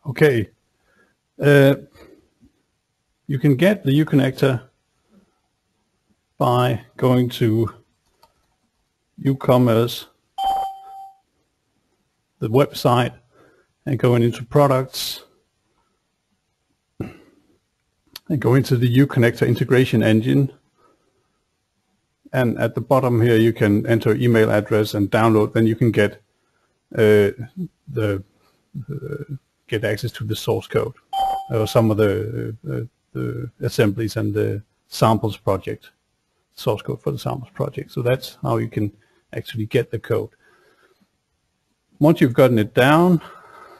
Okay, you can get the uConnector by going to uCommerce, the website, and going into products and go into the uConnector integration engine. And at the bottom here, you can enter email address and download. Then you can get get access to the source code or some of the assemblies and the samples project, source code for the samples project. So that's how you can actually get the code. Once you've gotten it down,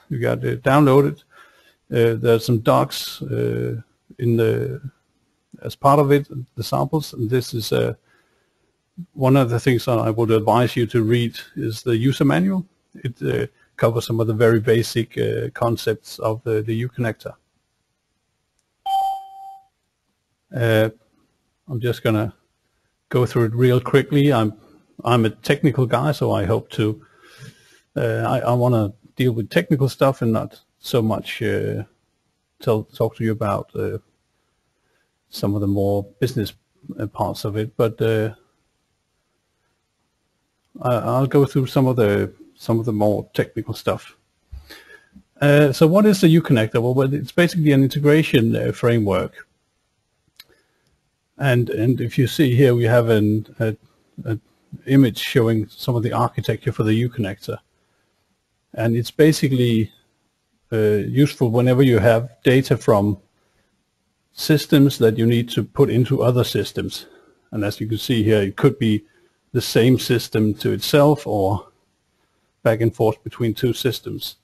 you got it downloaded. There's some docs as part of it, the samples. And this is one of the things that I would advise you to read is the user manual. It covers some of the very basic concepts of the uConnector. I'm just gonna go through it real quickly. I'm a technical guy, so I hope to I want to deal with technical stuff and not so much talk to you about some of the more business parts of it. But I'll go through some of the more technical stuff. So what is the uConnector? Well, it's basically an integration framework. And if you see here, we have an image showing some of the architecture for the uConnector. And it's basically useful whenever you have data from systems that you need to put into other systems. And as you can see here, it could be the same system to itself or back and forth between two systems.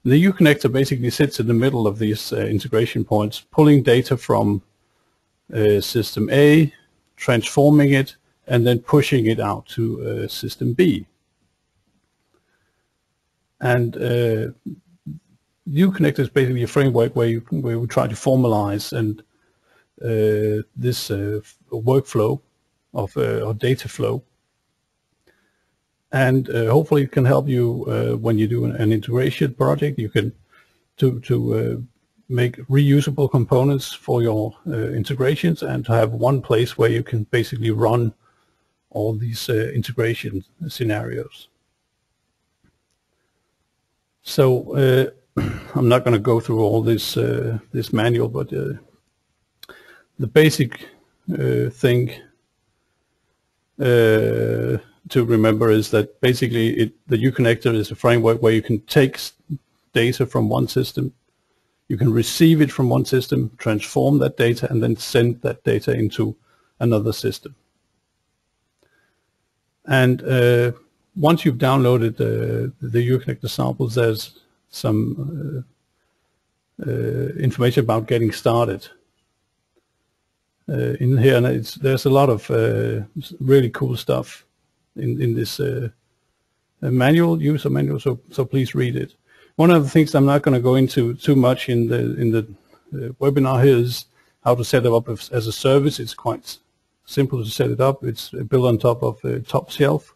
The uConnector basically sits in the middle of these integration points, pulling data from system A, transforming it, and then pushing it out to system B. And uConnector is basically a framework where we try to formalize and this workflow of or data flow. And hopefully it can help you when you do an integration project. You can to make reusable components for your integrations and to have one place where you can basically run all these integration scenarios. So I'm not going to go through all this this manual, but the basic thing to remember is that basically the uConnector is a framework where you can take data from one system, you can receive it from one system, transform that data, and then send that data into another system. And once you've downloaded the uConnector samples, there's some information about getting started in here, and there's a lot of really cool stuff in this manual, user manual. So please read it. One of the things I'm not going to go into too much in the webinar here is how to set it up as a service. It's quite simple to set it up. It's built on top of Top Shelf.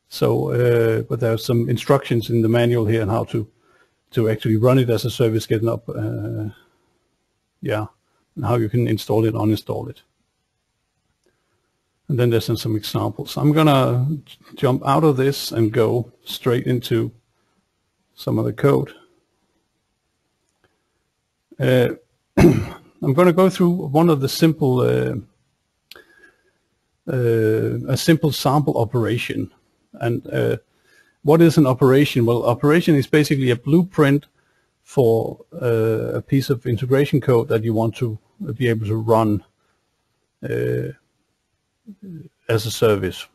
So, but there are some instructions in the manual here on how to actually run it as a service, getting up, yeah, and how you can install it, uninstall it. And then there's some examples. I'm gonna jump out of this and go straight into some of the code. I'm going to go through one of the simple, a simple sample operation. And what is an operation? Well, operation is basically a blueprint for a piece of integration code that you want to be able to run as a service.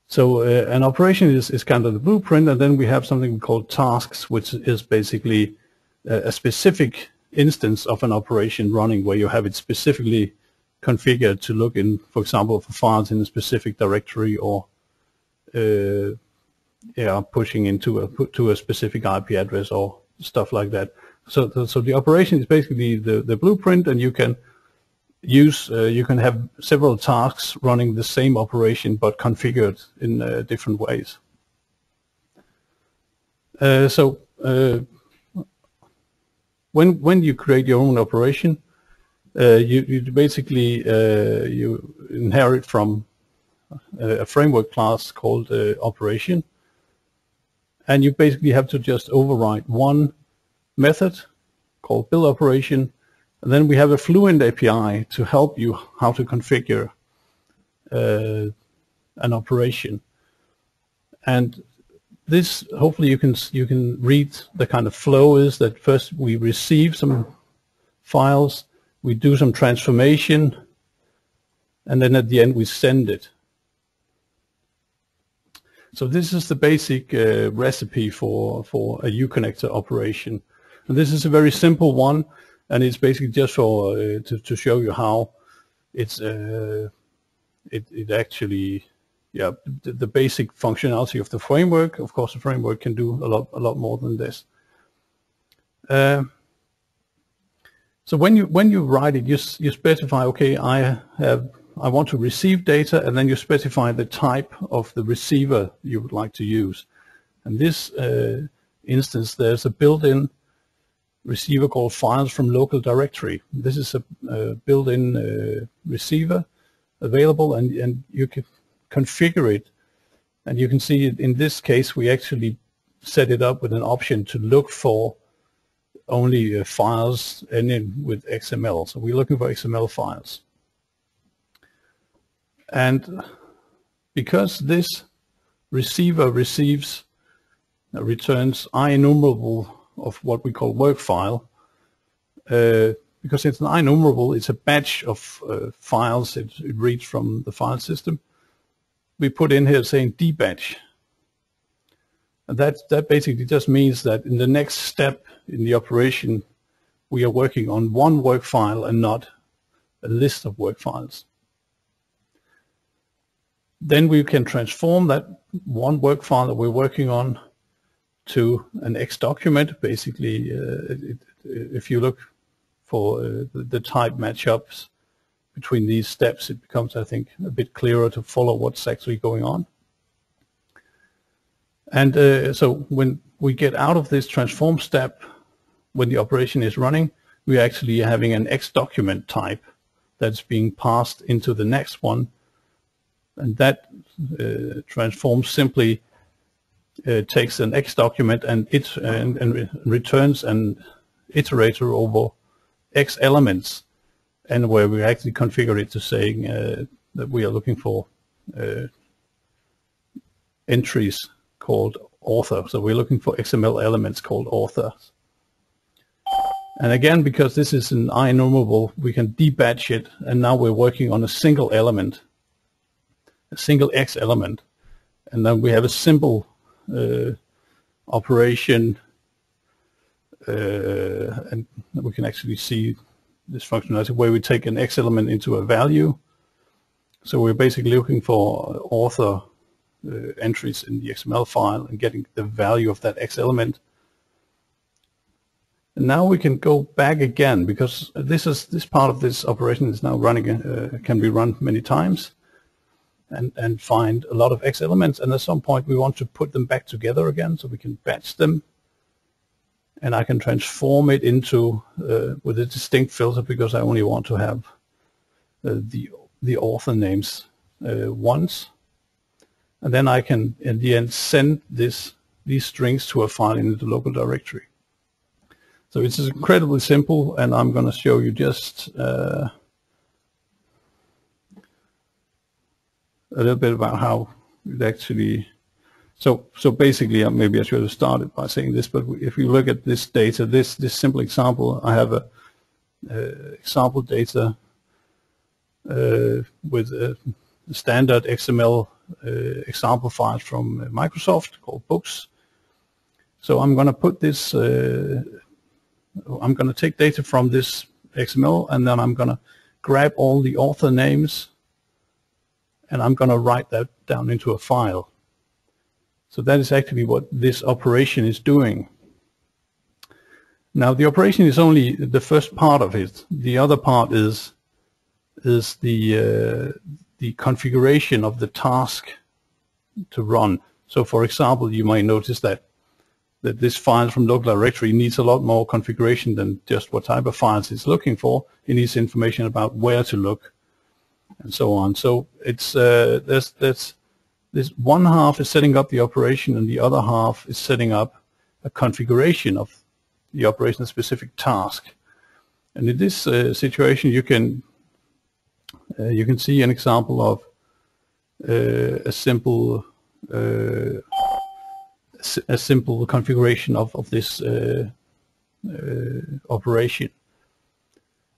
So an operation is kind of the blueprint, and then we have something called tasks, which is basically a specific instance of an operation running where you have it specifically configured to look in, for example, for files in a specific directory, or yeah, pushing into to a specific IP address or stuff like that. So the operation is basically the blueprint, and you can use you can have several tasks running the same operation but configured in different ways. when you create your own operation, you basically you inherit from a framework class called operation, and you basically have to just override one method called build operation, and then we have a Fluent API to help you how to configure an operation. And this, hopefully you can read the kind of flow is that first we receive some files, we do some transformation, and then at the end we send it. So this is the basic recipe for a uConnector operation. And this is a very simple one, and it's basically just for to show you how it's it actually, yeah, the basic functionality of the framework. Of course, the framework can do a lot more than this. So when you write it, you specify, okay, I want to receive data, and then you specify the type of the receiver you would like to use. In this instance, there's a built-in receiver called files from local directory. This is a built-in receiver available, and you can configure it. And you can see it in this case, we actually set it up with an option to look for only files ending with XML. So we're looking for XML files. And because this receiver returns IEnumerable of what we call work file, because it's an IEnumerable, it's a batch of files it reads from the file system. We put in here saying dbatch. And that basically just means that in the next step in the operation, we are working on one work file and not a list of work files. Then we can transform that one work file that we're working on to an X document. Basically, if you look for the type matchups between these steps, it becomes, I think, a bit clearer to follow what's actually going on. And so when we get out of this transform step, when the operation is running, we're actually having an X document type that's being passed into the next one. And that transform simply takes an X document and returns an iterator over X elements, and where we actually configure it to saying that we are looking for entries called author. So we're looking for XML elements called authors. And again, because this is an IEnumerable, we can debatch it, and now we're working on a single element, a single X element, and then we have a simple operation, and we can actually see this functionality where we take an X element into a value. So we're basically looking for author entries in the XML file and getting the value of that X element. And now we can go back again, because this part of this operation is now running, can be run many times, and find a lot of X elements. And at some point we want to put them back together again, so we can batch them. And I can transform it into with a distinct filter, because I only want to have the author names once. And then I can, in the end, send these strings to a file in the local directory. So it's incredibly simple, and I'm going to show you just a little bit about how it actually. So basically, maybe I should have started by saying this, but if you look at this data, this simple example, I have a example data with a standard XML example file from Microsoft called books. So I'm going to put this, I'm going to take data from this XML, and then I'm going to grab all the author names, and I'm going to write that down into a file. So that is actually what this operation is doing. Now the operation is only the first part of it. The other part is the configuration of the task to run. So for example, you might notice that that this file from local directory needs a lot more configuration than just what type of files it's looking for. It needs information about where to look and so on. So it's this one half is setting up the operation, and the other half is setting up a configuration of the operation, a specific task. And in this situation, you can see an example of a simple configuration of this operation.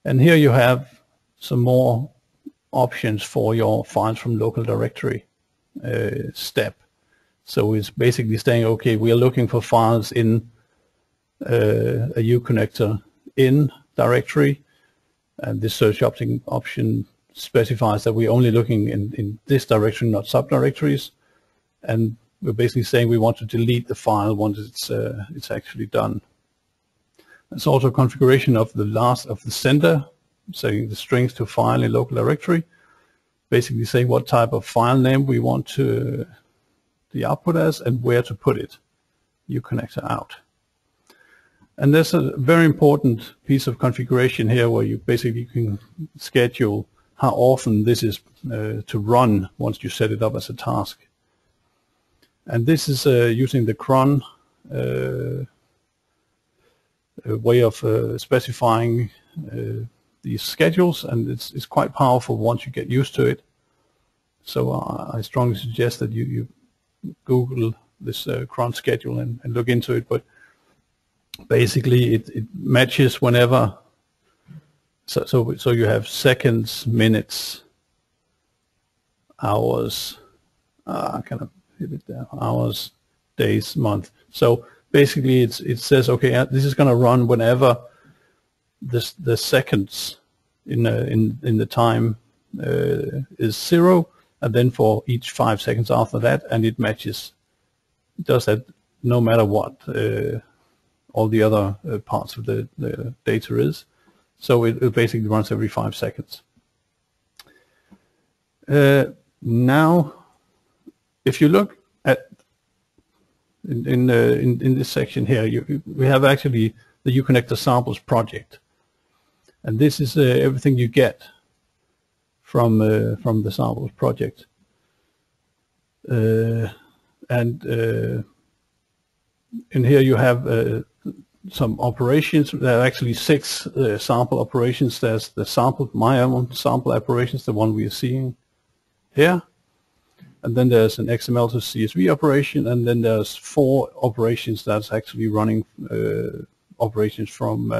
And here you have some more options for your files from local directory step. So it's basically saying, okay, we are looking for files in a uConnector in directory, and this search option specifies that we're only looking in this directory, not subdirectories, and we're basically saying we want to delete the file once it's actually done. There's also a configuration of the sender, setting the strings to file in local directory, basically saying what type of file name we want the output as and where to put it, uConnector out. And there's a very important piece of configuration here where you basically can schedule how often this is to run once you set it up as a task. And this is using the cron way of specifying these schedules, and it's quite powerful once you get used to it. So I strongly suggest that you Google this cron schedule and look into it. But basically it matches whenever, so you have seconds, minutes, hours, kind of hit it there, hours, days, month. So basically it says, okay, this is going to run whenever the seconds in the time is 0, and then for each 5 seconds after that, and it matches. It does that no matter what all the other parts of the data is. So it basically runs every 5 seconds. Now, if you look at in this section here, we have actually the uConnector samples project, and this is everything you get from the samples project. And in here you have some operations. There are actually 6 sample operations. There's the sample, my own sample operations, the one we are seeing here. And then there's an XML to CSV operation, and then there's 4 operations that's actually running operations from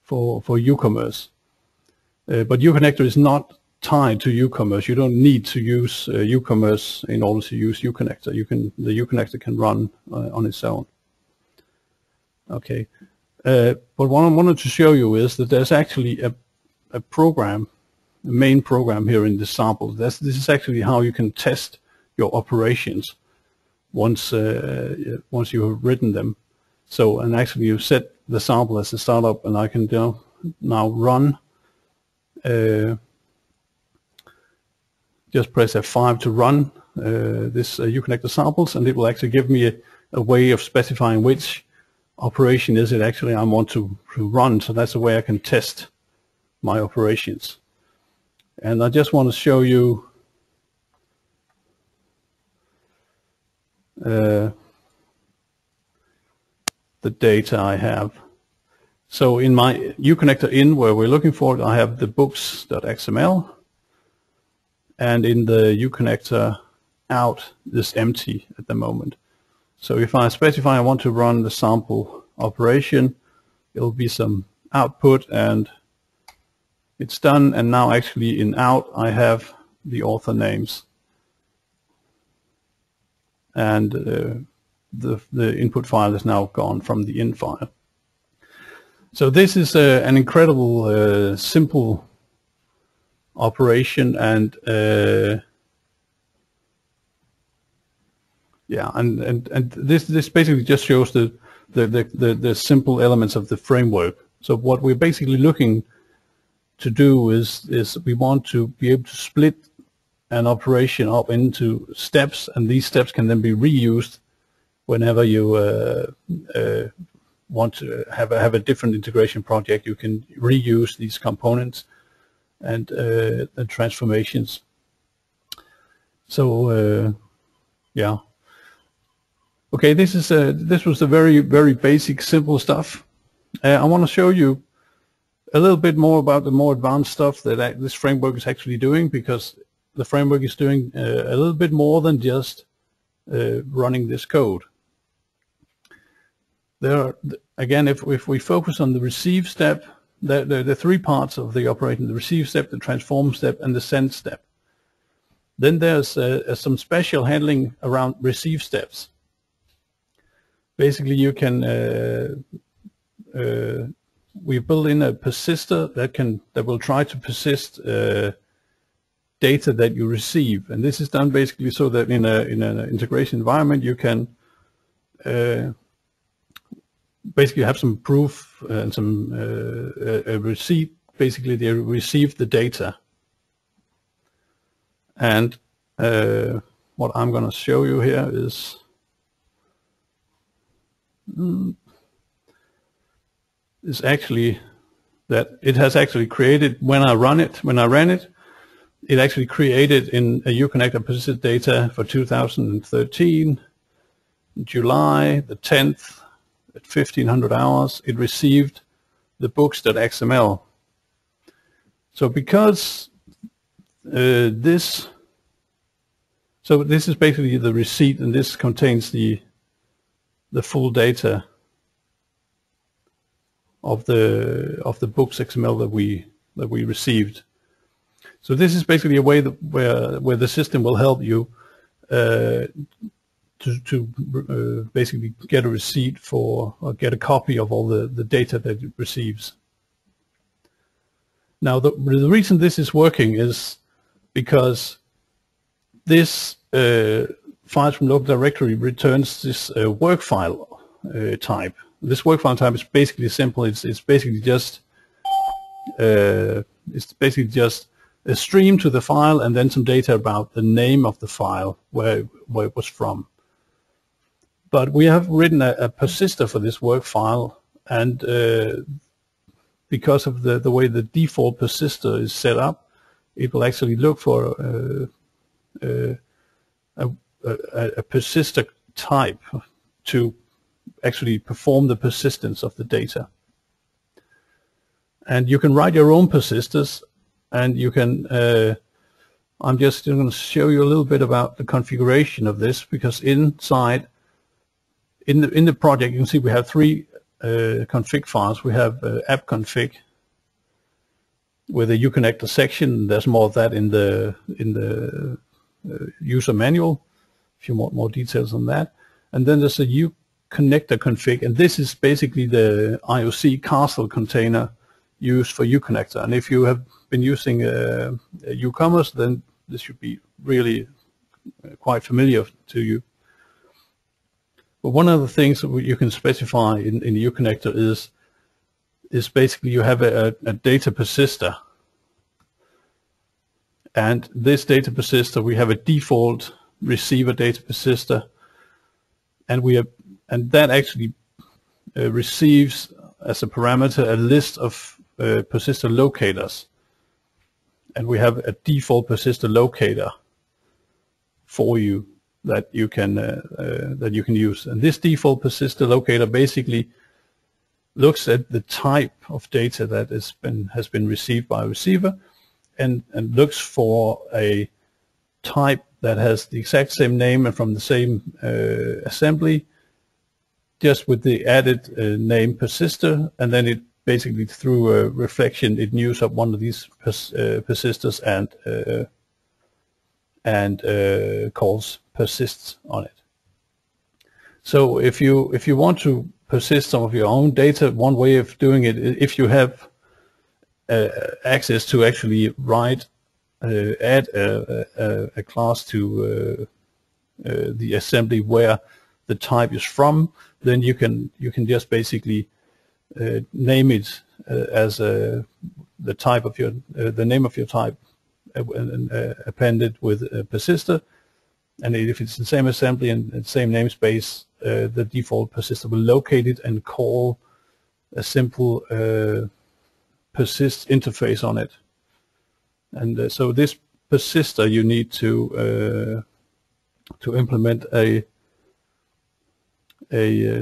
for uCommerce. But uConnector is not tied to uCommerce. You don't need to use uCommerce in order to use uConnector. The uConnector can run on its own. Okay, but what I wanted to show you is that there's actually a program, a main program here in this sample. This is actually how you can test your operations once you have written them. So, and actually you set the sample as a startup, and I can now run. Just press F5 to run this uConnector samples, and it will actually give me a way of specifying which operation is it actually I want to run. So that's the way I can test my operations. And I just want to show you the data I have. So in my uConnector in, where we're looking for it, I have the books.xml, and in the uConnector out is empty at the moment. So if I specify I want to run the sample operation, it'll be some output, and it's done. And now actually in out I have the author names, and the input file is now gone from the in file. So this is an incredible simple operation, and yeah, and this basically just shows the simple elements of the framework. So what we're basically looking to do is we want to be able to split an operation up into steps, and these steps can then be reused whenever you want to have a different integration project, you can reuse these components and the transformations. So yeah. Okay, this was the very basic, simple stuff. I want to show you a little bit more about the more advanced stuff that this framework is actually doing, because the framework is doing a little bit more than just running this code. There are, again, if we focus on the receive step, the three parts of the operation: the receive step, the transform step, and the send step. Then there's some special handling around receive steps. Basically, you can we build in a persister that will try to persist data that you receive, and this is done basically so that in an integration environment you can basically have some proof and some a receipt. Basically, they receive the data, and what I'm going to show you here is actually that it has actually created, when I ran it, it actually created in a uConnector persisted data for 2013, July the 10th at 1500 hours. It received the books.xml. So because this is basically the receipt, and this contains the full data of the books XML that we received. So this is basically a way where the system will help you to basically get a receipt for, or get a copy of all the data that it receives. Now the reason this is working is because this files from local directory returns this work file type. This work file type is basically simple. It's basically just a stream to the file and then some data about the name of the file, where it was from. But we have written a persister for this work file, and because of the way the default persister is set up, it will actually look for a persister type to actually perform the persistence of the data. And you can write your own persisters, and you can I'm just going to show you a little bit about the configuration of this, because inside in the project you can see we have three config files. We have app config with a uConnector section. There's more of that in the user manual if you want more details on that. And then there's a uConnector config, and this is basically the IOC castle container used for uConnector. And if you have been using uCommerce, then this should be really quite familiar to you. But one of the things that you can specify in uConnector is basically you have a data persister. And this data persister, we have a default receiver data persister, and that actually receives as a parameter a list of persister locators, and we have a default persister locator for you that you can use. And this default persister locator basically looks at the type of data that has been received by a receiver, and looks for a type that has the exact same name and from the same assembly, just with the added name persister, and then it basically, through a reflection, it knews up one of these persisters and calls persists on it. So if you want to persist some of your own data, one way of doing it, if you have access to actually add a class to the assembly where the type is from, then you can just basically name it as the type of the name of your type, and append it with a persister, and if it's the same assembly and same namespace, the default persister will locate it and call a simple persist interface on it. And so this persister, you need to implement a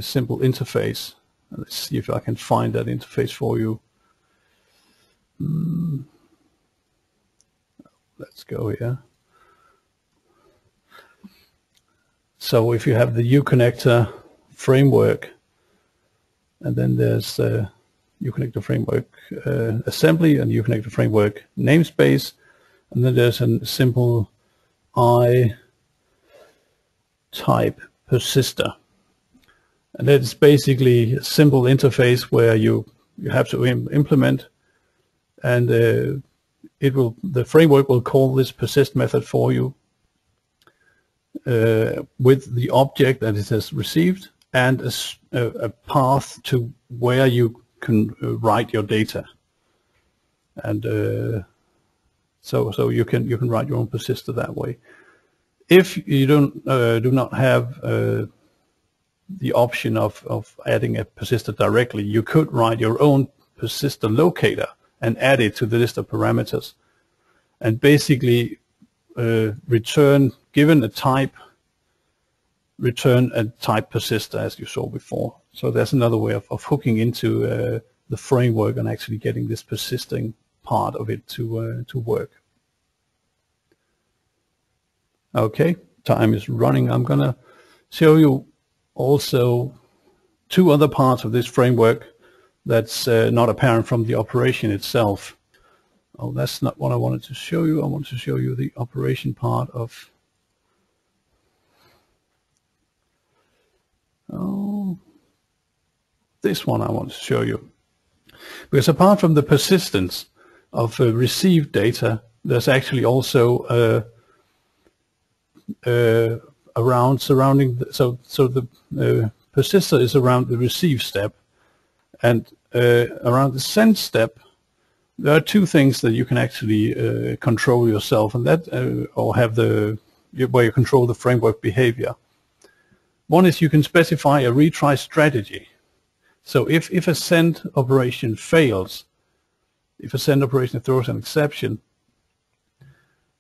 simple interface. Let's see if I can find that interface for you. Let's go here. So if you have the uConnector framework, and then there's uConnector framework assembly and uConnector framework namespace, and then there's a simple I-type persister. And that's basically a simple interface where you have to implement, and the framework will call this persist method for you with the object that it has received and a path to where you can write your data. And so you can write your own persister that way. If you do not have the option of adding a persister directly, you could write your own persister locator and add it to the list of parameters, and basically return, given a type, return a type persister as you saw before. So there's another way of hooking into the framework and actually getting this persisting part of it to work. Okay, time is running. I'm gonna show you also two other parts of this framework that's not apparent from the operation itself. Oh, that's not what I wanted to show you. I want to show you the operation part of this one I want to show you. Because apart from the persistence of received data, there's actually also around surrounding so the persister is around the receive step, and around the send step there are two things that you can actually control yourself, and that or have where you control the framework behavior. One is you can specify a retry strategy. So if a send operation fails, if a send operation throws an exception,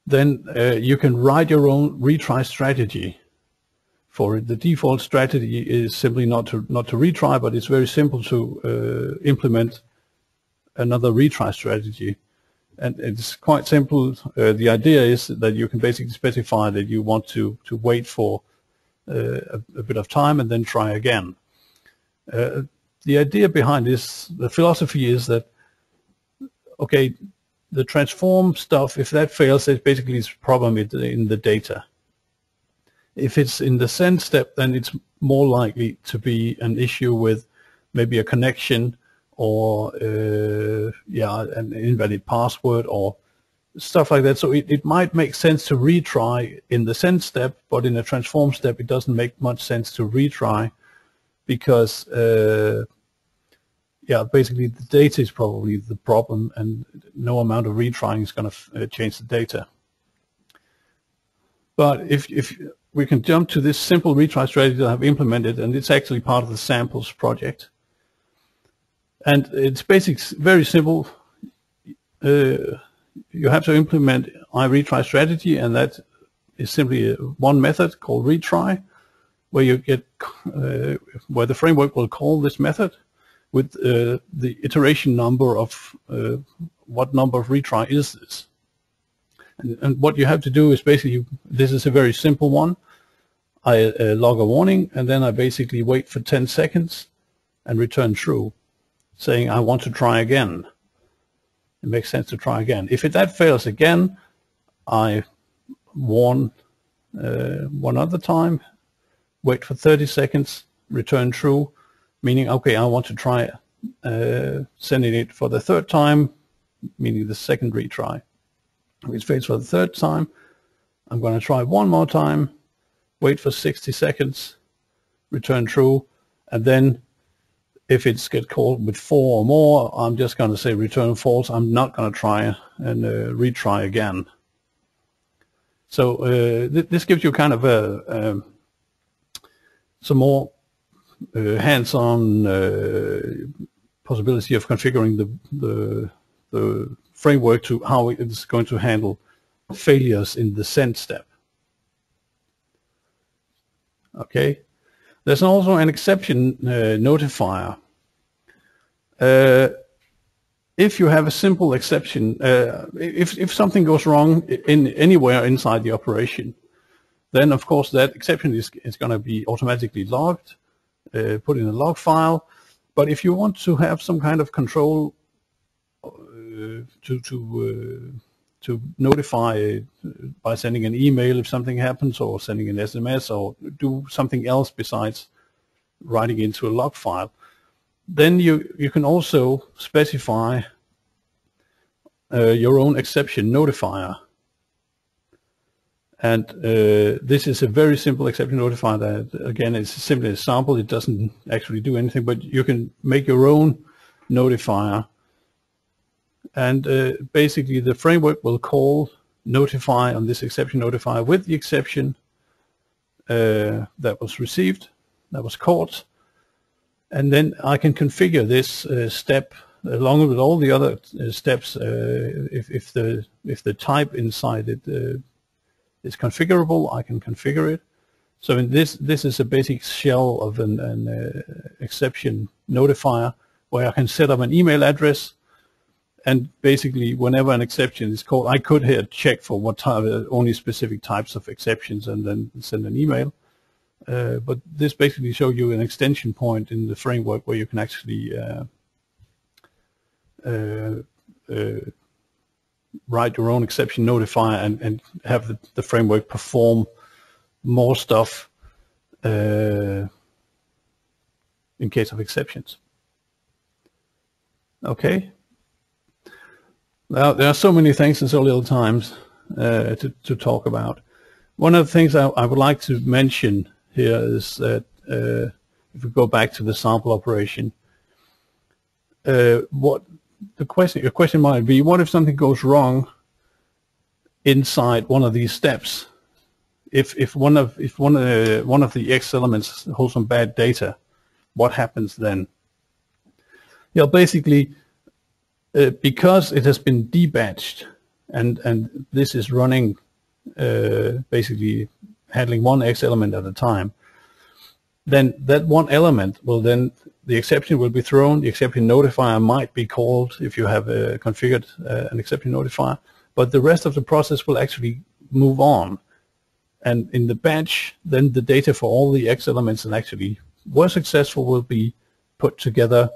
then you can write your own retry strategy for it. The default strategy is simply not to retry, but it's very simple to implement another retry strategy. And it's quite simple. The idea is that you can basically specify that you want to wait for a bit of time and then try again. The idea behind this, the philosophy is that, okay, the transform stuff, if that fails, it basically is a problem in the data. If it's in the send step, then it's more likely to be an issue with maybe a connection or an invalid password or stuff like that. So it might make sense to retry in the send step, but in a transform step, it doesn't make much sense to retry because basically the data is probably the problem, and no amount of retrying is going to change the data. But if we can jump to this simple retry strategy that I've implemented, and it's actually part of the samples project. And it's very simple. You have to implement retry strategy, and that is simply one method called retry, where you get where the framework will call this method with the iteration number of what number of retry is this. And what you have to do is basically, this is a very simple one. I log a warning, and then I basically wait for 10 seconds and return true, saying I want to try again. It makes sense to try again. If that fails again, I warn one other time, wait for 30 seconds, return true, meaning, okay, I want to try sending it for the third time, meaning the second retry. If it fails for the third time, I'm going to try one more time, wait for 60 seconds, return true, and then if it's get called with 4 or more, I'm just going to say return false. I'm not going to try and retry again. So this gives you kind of some more hands-on possibility of configuring the framework to how it's going to handle failures in the send step. Okay, there's also an exception notifier. If you have a simple exception, if something goes wrong anywhere inside the operation, then of course that exception is going to be automatically logged, put in a log file. But if you want to have some kind of control to notify by sending an email if something happens, or sending an SMS, or do something else besides writing into a log file, then you can also specify your own exception notifier. And this is a very simple exception notifier that, again, it's simply a sample. It doesn't actually do anything, but you can make your own notifier. And basically the framework will call notify on this exception notifier with the exception that was received, that was caught. And then I can configure this step along with all the other steps if the type inside it is configurable. I can configure it. So in this is a basic shell of an exception notifier where I can set up an email address, and basically whenever an exception is called, I could here check for what type, only specific types of exceptions, and then send an email. But this basically shows you an extension point in the framework where you can actually write your own exception notifier and have the framework perform more stuff in case of exceptions. Okay. Now there are so many things and so little times to talk about. One of the things I would like to mention here is that if we go back to the sample operation, what your question might be: what if something goes wrong inside one of these steps? If one of the X elements holds some bad data, what happens then? Yeah, basically, because it has been debatched, and this is running basically handling one X element at a time, then that one element will then, the exception will be thrown, the exception notifier might be called if you have configured an exception notifier, but the rest of the process will actually move on. And in the batch, then the data for all the X elements that actually were successful will be put together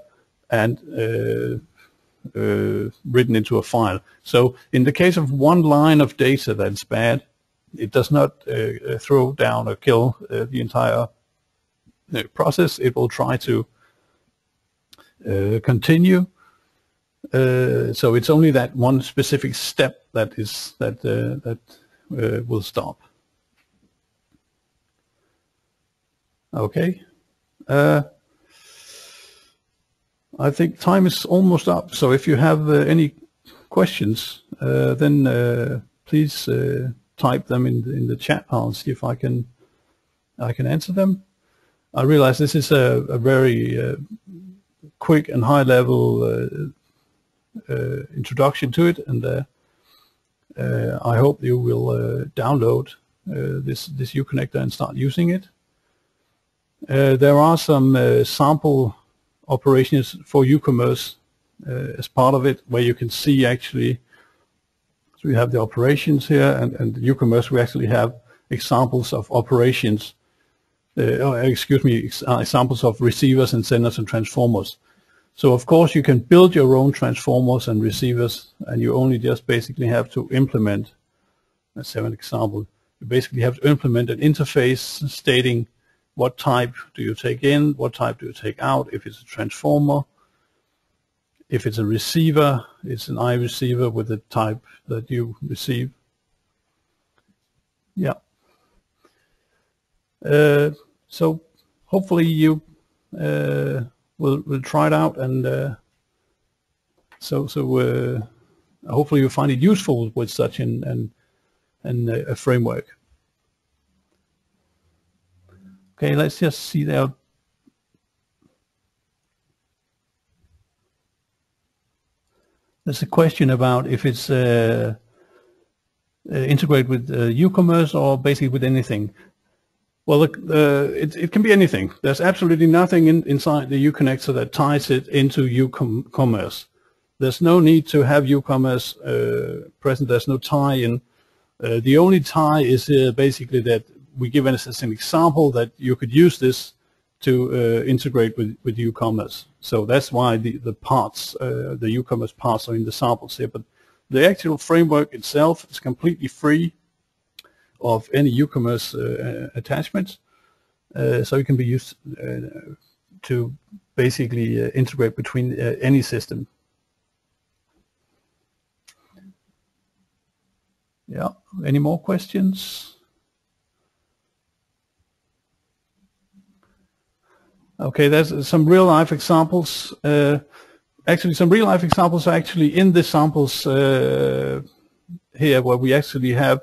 and written into a file. So in the case of one line of data that's bad, it does not throw down or kill the entire process. It will try to continue. So it's only that one specific step that will stop. Okay. I think time is almost up. So if you have any questions, then please type them in the chat. I'll see if I can answer them. I realize this is a very quick and high-level introduction to it, and I hope you will download this uConnector and start using it. There are some sample operations for uCommerce as part of it, where you can see actually, so we have the operations here, and uCommerce we actually have examples of operations, examples of receivers and senders and transformers. So of course you can build your own transformers and receivers, and you only just basically have to implement, let's have an example, you basically have to implement an interface stating what type do you take in, what type do you take out. If it's a transformer, if it's a receiver, it's an iReceiver with the type that you receive. Yeah. So hopefully you will try it out, and hopefully you find it useful with such an a framework. Okay, let's just see there. There's a question about if it's integrate with uCommerce or basically with anything. Well, it can be anything. There's absolutely nothing inside the uConnector that ties it into uCommerce. There's no need to have uCommerce present. There's no tie-in. The only tie is basically that we give it as an example that you could use this to integrate with uCommerce. So that's why the parts, the uCommerce parts, are in the samples here. But the actual framework itself is completely free of any uCommerce attachments, so it can be used to basically integrate between any system. Yeah, any more questions? Okay, there's some real-life examples. Actually, some real-life examples are actually in the samples here, where we actually have,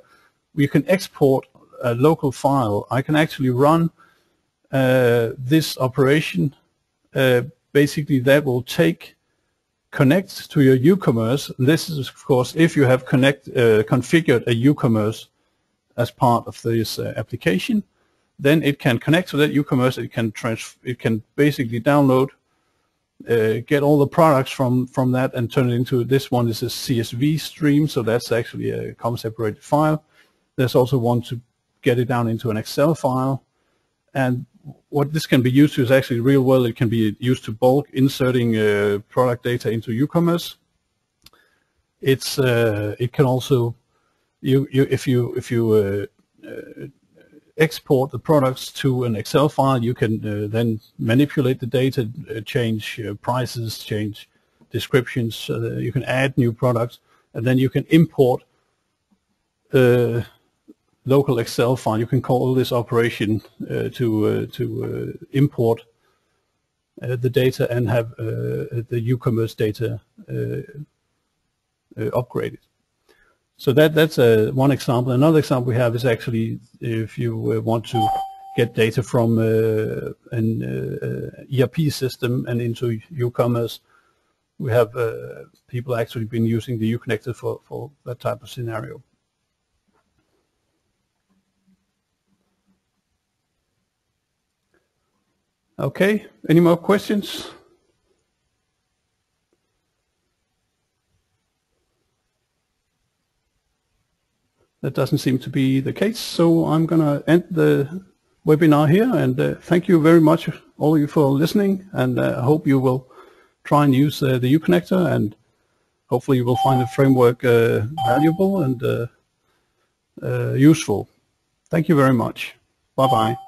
we can export a local file. I can actually run this operation. Basically, that will connect to your uCommerce. This is, of course, if you have configured a uCommerce as part of this application, then it can connect to that uCommerce. It can basically download, get all the products from that and turn it into, this one is a CSV stream, so that's actually a comma-separated file. There's also one to get it down into an Excel file. And what this can be used to is actually real well. It can be used to bulk inserting product data into uCommerce. It can also, if you export the products to an Excel file, you can then manipulate the data, change prices, change descriptions. You can add new products, and then you can import local Excel file. You can call this operation to import the data and have the uCommerce data upgraded. So that's one example. Another example we have is actually if you want to get data from an ERP system and into uCommerce. We have people actually been using the uConnector for that type of scenario. Okay, any more questions? That doesn't seem to be the case, so I'm going to end the webinar here, and thank you very much, all of you, for listening, and I hope you will try and use the uConnector, and hopefully you will find the framework valuable and useful. Thank you very much. Bye-bye.